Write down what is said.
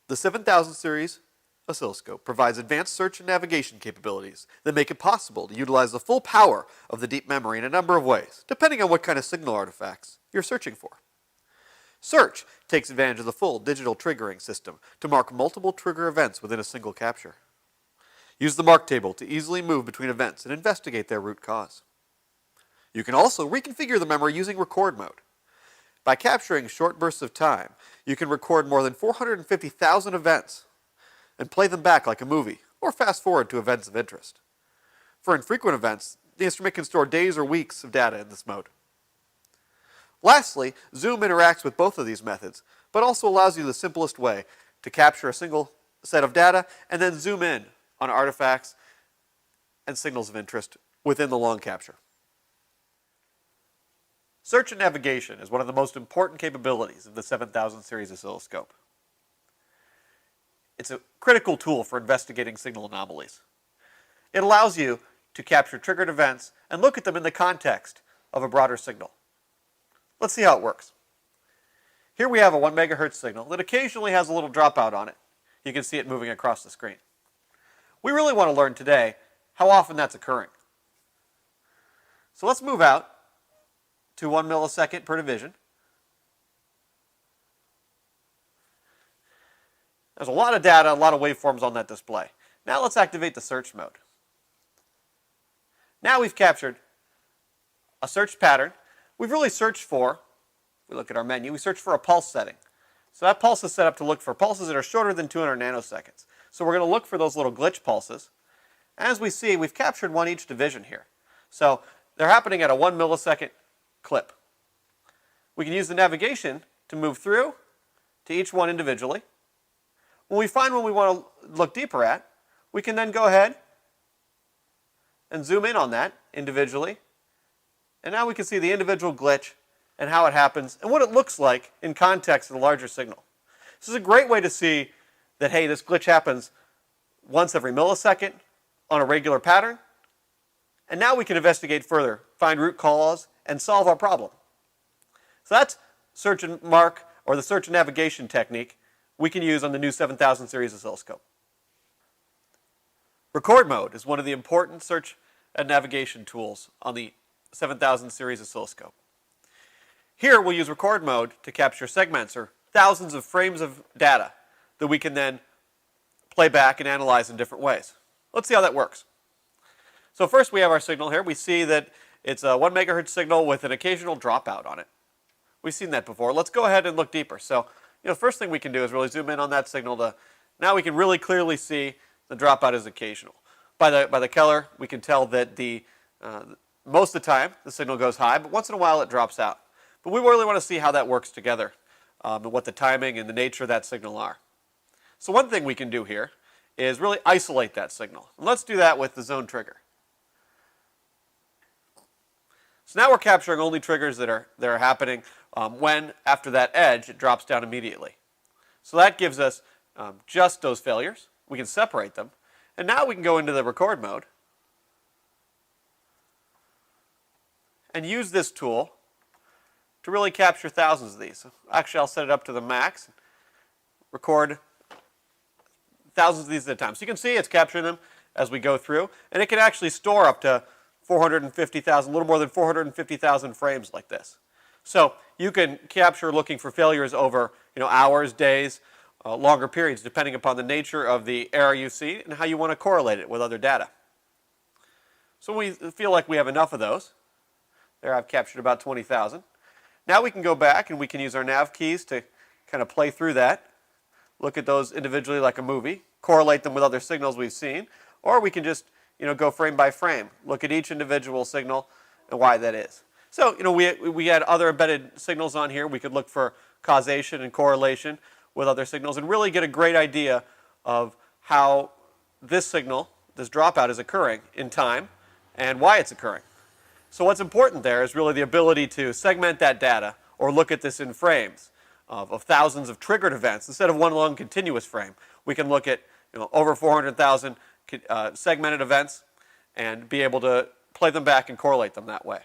The 7000 series oscilloscope provides advanced search and navigation capabilities that make it possible to utilize the full power of the deep memory in a number of ways, depending on what kind of signal artifacts you're searching for. Search takes advantage of the full digital triggering system to mark multiple trigger events within a single capture. Use the mark table to easily move between events and investigate their root cause. You can also reconfigure the memory using record mode. By capturing short bursts of time, you can record more than 450,000 events and play them back like a movie, or fast forward to events of interest. For infrequent events, the instrument can store days or weeks of data in this mode. Lastly, Zoom interacts with both of these methods, but also allows you the simplest way to capture a single set of data and then zoom in on artifacts and signals of interest within the long capture. Search and navigation is one of the most important capabilities of the 7000 series oscilloscope. It's a critical tool for investigating signal anomalies. It allows you to capture triggered events and look at them in the context of a broader signal. Let's see how it works. Here we have a 1 megahertz signal that occasionally has a little dropout on it. You can see it moving across the screen. We really want to learn today how often that's occurring. So let's move out to 1 millisecond per division. There's a lot of data, a lot of waveforms on that display. Now let's activate the search mode. Now we've captured a search pattern. We've really searched for, if we look at our menu, we search for a pulse setting. So that pulse is set up to look for pulses that are shorter than 200 nanoseconds. So we're going to look for those little glitch pulses. As we see, we've captured one each division here. So they're happening at a 1 millisecond clip. We can use the navigation to move through to each one individually. When we find one we want to look deeper at, we can then go ahead and zoom in on that individually. And now we can see the individual glitch and how it happens and what it looks like in context of the larger signal. This is a great way to see that, hey, this glitch happens once every millisecond on a regular pattern. And now we can investigate further, find root cause, and solve our problem. So that's search and mark, or the search and navigation technique we can use on the new 7000 series oscilloscope. Record mode is one of the important search and navigation tools on the 7000 series oscilloscope. Here we'll use record mode to capture segments or thousands of frames of data that we can then play back and analyze in different ways. Let's see how that works. So first we have our signal here. We see that it's a 1 megahertz signal with an occasional dropout on it. We've seen that before. Let's go ahead and look deeper. So, the first thing we can do is really zoom in on that signal. Now we can really clearly see the dropout is occasional. By the Keller, we can tell that most of the time the signal goes high, but once in a while it drops out. But we really want to see how that works together and what the timing and the nature of that signal are. So one thing we can do here is really isolate that signal. And let's do that with the zone trigger. So now we're capturing only triggers that are happening when, after that edge, it drops down immediately. So that gives us just those failures. We can separate them. And now we can go into the record mode and use this tool to really capture thousands of these. So actually, I'll set it up to the max. Record thousands of these at a time. So you can see it's capturing them as we go through. And it can actually store up to 450,000, a little more than 450,000 frames like this. So you can capture looking for failures over hours, days, longer periods, depending upon the nature of the error you see and how you want to correlate it with other data. So when we feel like we have enough of those, there I've captured about 20,000. Now we can go back and we can use our nav keys to kind of play through that, look at those individually like a movie, correlate them with other signals we've seen, or we can just go frame by frame, look at each individual signal and why that is. So, we had other embedded signals on here. We could look for causation and correlation with other signals and really get a great idea of how this signal, this dropout, is occurring in time and why it's occurring. So what's important there is really the ability to segment that data or look at this in frames of thousands of triggered events. Instead of one long continuous frame, we can look at over 400,000 segmented events and be able to play them back and correlate them that way.